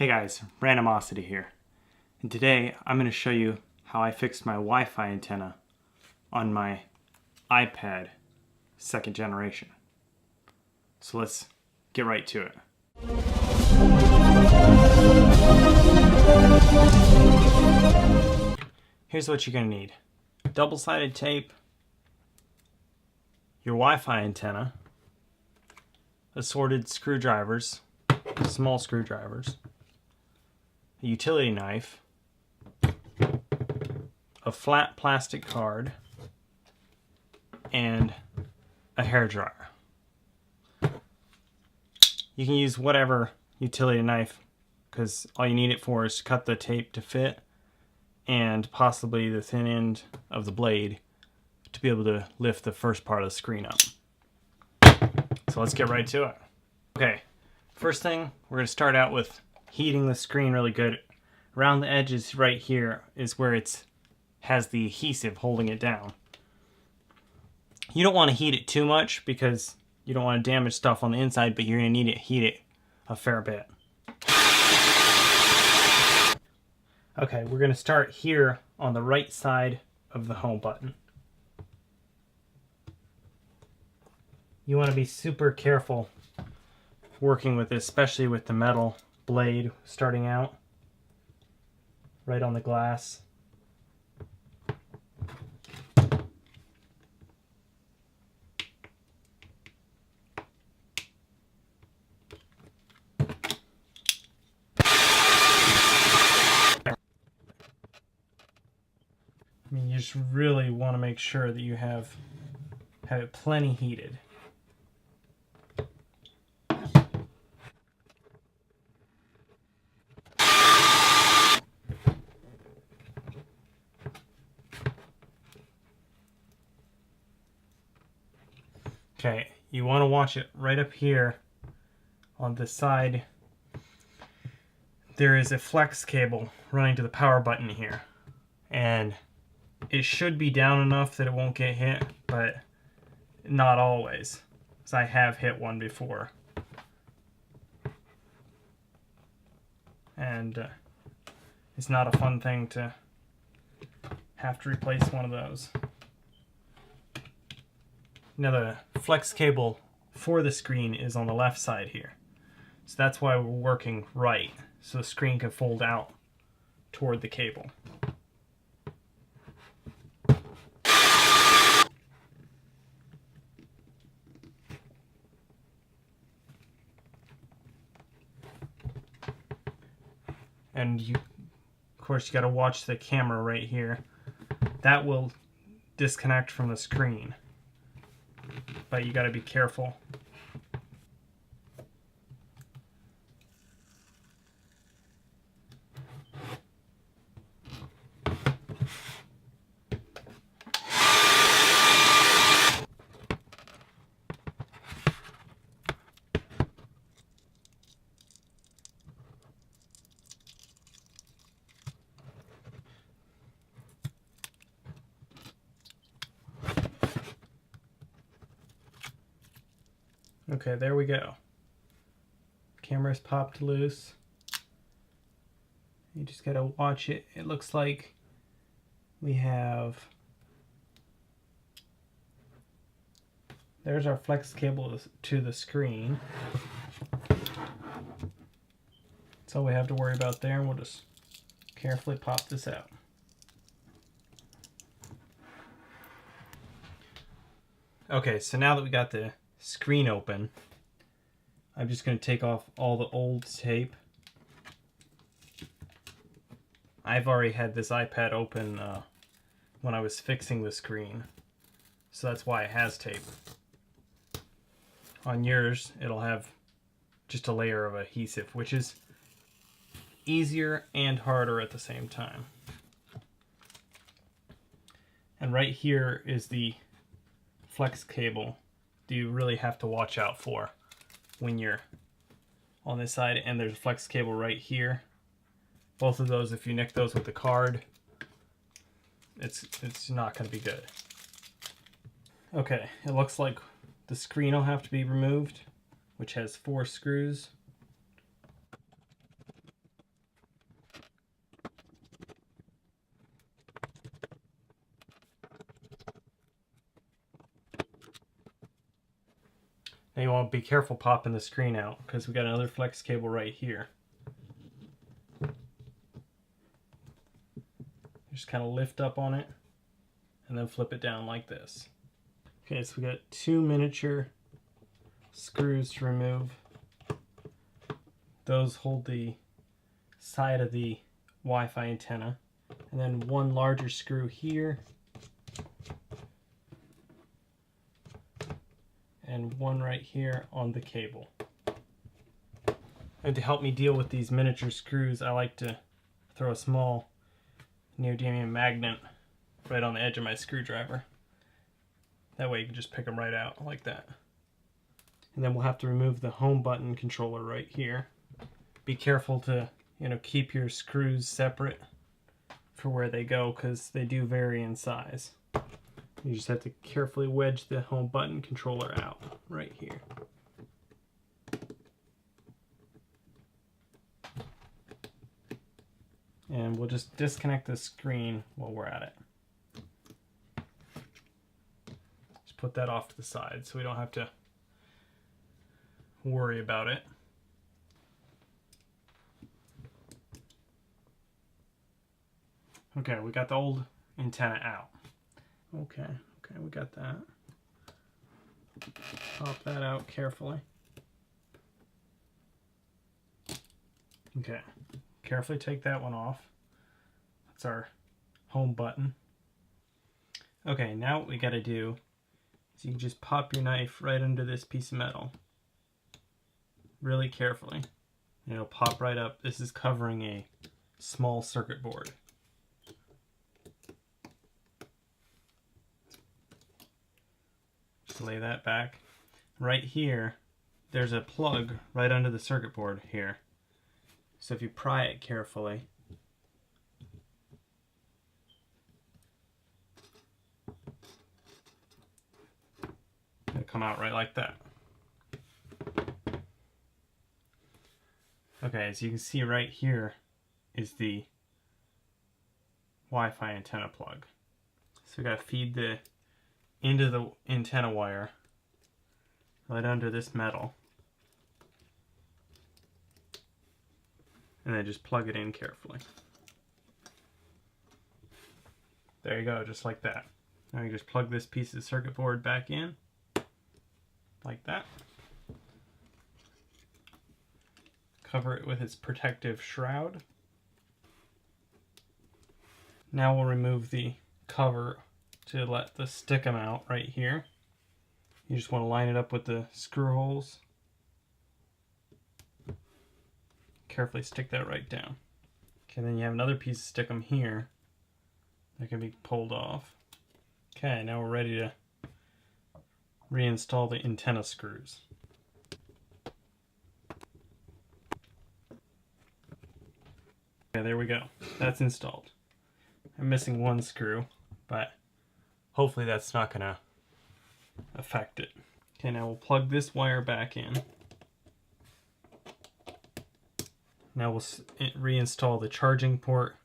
Hey guys, RandomAsidy here, and today I'm going to show you how I fixed my Wi-Fi antenna on my iPad 2nd generation. So let's get right to it. Here's what you're going to need. Double-sided tape, your Wi-Fi antenna, assorted screwdrivers, small screwdrivers, a utility knife, a flat plastic card, and a hairdryer. You can use whatever utility knife because all you need it for is to cut the tape to fit and possibly the thin end of the blade to be able to lift the first part of the screen up. So let's get right to it. Okay, first thing, we're going to start out with heating the screen really good. Around the edges right here is where it has the adhesive holding it down. You don't want to heat it too much because you don't want to damage stuff on the inside, but you're going to need to heat it a fair bit. Okay, we're going to start here on the right side of the home button. You want to be super careful working with this, especially with the metal blade starting out right on the glass. I mean, you just really want to make sure that you have it plenty heated. Okay, you want to watch it right up here on the side. There is a flex cable running to the power button here, and it should be down enough that it won't get hit, but not always, because I have hit one before. And it's not a fun thing to have to replace one of those. Now the flex cable for the screen is on the left side here. So that's why we're working right, so the screen can fold out toward the cable. And of course, you got to watch the camera right here. That will disconnect from the screen, but you got to be careful. Okay, there we go. Camera's popped loose. You just gotta watch it. It looks like we have... There's our flex cable to the screen. That's all we have to worry about there, and we'll just carefully pop this out. Okay, so now that we got the screen open, I'm just going to take off all the old tape. I've already had this iPad open when I was fixing the screen, so that's why it has tape. On yours, it'll have just a layer of adhesive, which is easier and harder at the same time. And right here is the flex cable that you really have to watch out for when you're on this side, and there's a flex cable right here. Both of those, if you nick those with the card, it's not going to be good. Okay, it looks like the screen will have to be removed, which has 4 screws. Now you want to be careful popping the screen out because we got another flex cable right here. Just kind of lift up on it and then flip it down like this. Okay, so we got 2 miniature screws to remove. Those hold the side of the Wi-Fi antenna, and then 1 larger screw here and 1 right here on the cable. And to help me deal with these miniature screws, I like to throw a small neodymium magnet right on the edge of my screwdriver. That way you can just pick them right out like that. And then we'll have to remove the home button controller right here. Be careful to, keep your screws separate for where they go because they do vary in size. You just have to carefully wedge the home button controller out right here. And we'll just disconnect the screen while we're at it. Just put that off to the side so we don't have to worry about it. Okay, we got the old antenna out. Okay, we got that. Pop that out carefully. Okay, carefully take that one off. That's our home button. Okay, now what we gotta do is you can just pop your knife right under this piece of metal. Really carefully. And it'll pop right up. This is covering a small circuit board. Just lay that back. Right here, there's a plug right under the circuit board here. So if you pry it carefully, it'll come out right like that. Okay, as you can see right here is the Wi-Fi antenna plug. So we gotta feed the into the antenna wire right under this metal. And then just plug it in carefully. There you go, just like that. Now you just plug this piece of circuit board back in, like that. Cover it with its protective shroud. Now we'll remove the cover to let the stickum out right here. You just want to line it up with the screw holes. Carefully stick that right down. Okay, then you have another piece of stickum here that can be pulled off. Okay, now we're ready to reinstall the antenna screws. Okay, there we go. That's installed. I'm missing 1 screw, but hopefully that's not gonna affect it. Okay, now we'll plug this wire back in. Now we'll reinstall the charging port,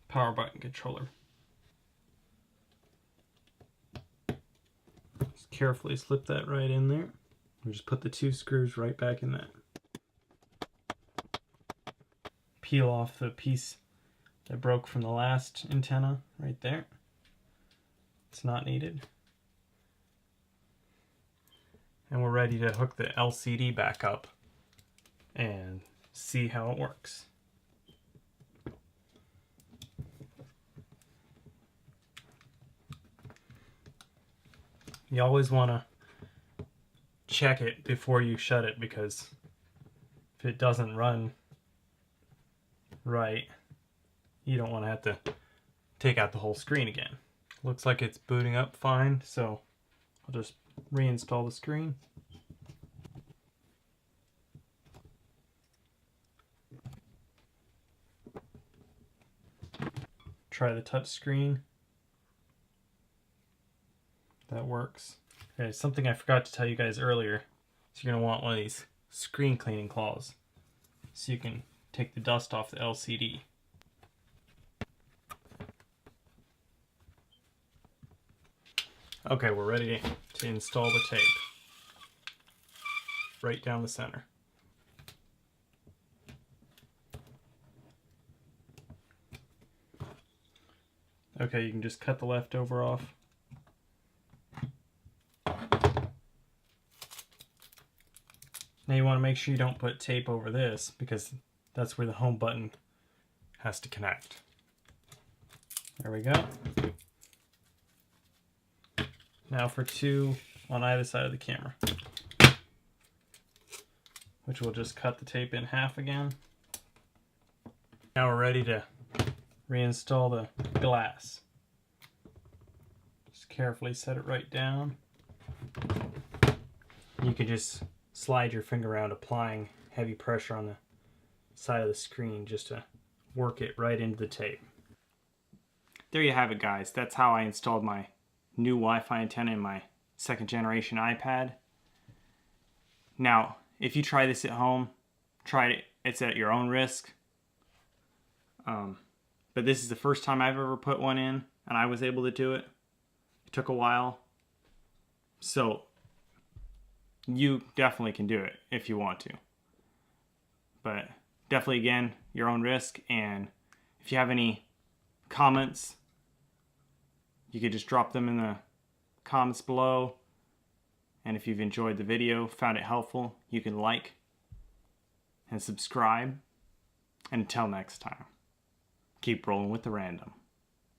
power button controller. Just carefully slip that right in there. And just put the 2 screws right back in that. Peel off the piece that broke from the last antenna right there. It's not needed. And we're ready to hook the LCD back up and see how it works. You always want to check it before you shut it, because if it doesn't run right, you don't want to have to take out the whole screen again. Looks like it's booting up fine, so I'll just reinstall the screen. Try the touch screen. That works. Okay, something I forgot to tell you guys earlier. So you're going to want one of these screen cleaning cloths so you can take the dust off the LCD. Okay, we're ready to install the tape. right down the center. Okay, you can just cut the leftover off. Now you want to make sure you don't put tape over this because that's where the home button has to connect. There we go. Now for 2 on either side of the camera, which will just cut the tape in half again. Now we're ready to reinstall the glass. Just carefully set it right down. You can just slide your finger around, applying heavy pressure on the side of the screen just to work it right into the tape. There you have it, guys. That's how I installed my new Wi-Fi antenna in my 2nd generation iPad. Now, if you try this at home, try it. It's at your own risk. But this is the first time I've ever put one in, and I was able to do it. It took a while. So you definitely can do it if you want to. But definitely, again, your own risk. And if you have any comments, you could just drop them in the comments below. And if you've enjoyed the video, found it helpful, you can like and subscribe. And until next time, keep rolling with the random.